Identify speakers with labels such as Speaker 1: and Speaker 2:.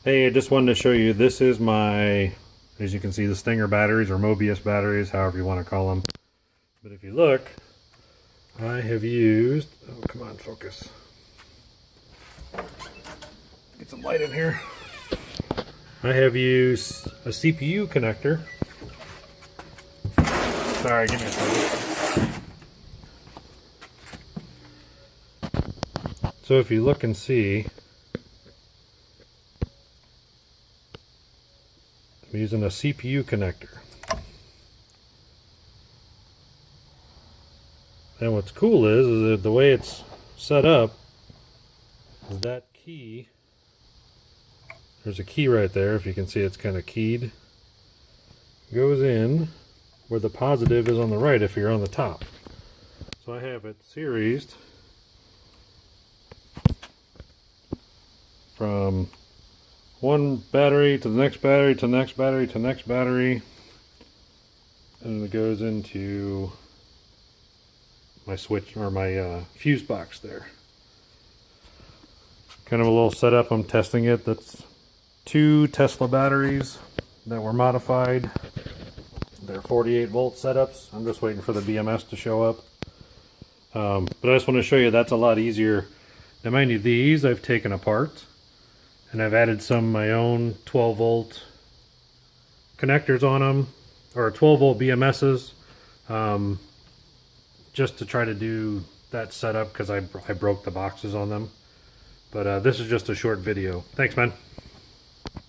Speaker 1: Hey, I just wanted to show you, this is my, as you can see, the Stinger batteries or Mobius batteries, however you want to call them. But if you look, I have used, oh come on, focus. Get some light in here. I have used a CPU connector. Sorry, give me a second. So if you look and see, I'm using a CPU connector. And what's cool is that the way it's set up is that key, there's a key right there, if you can see it's kind of keyed, goes in where the positive is on the right if you're on the top. So I have it seriesed from one battery to the next battery to the next battery to the next battery, and it goes into my switch or my fuse box there. Kind of a little setup. I'm testing it. That's 2 Tesla batteries that were modified. They're 48 volt setups. I'm just waiting for the BMS to show up. But I just want to show you that's a lot easier. Now mind you, these I've taken apart and I've added some of my own 12 volt connectors on them, or 12 volt BMSs, just to try to do that setup because I broke the boxes on them. But this is just a short video. Thanks, man.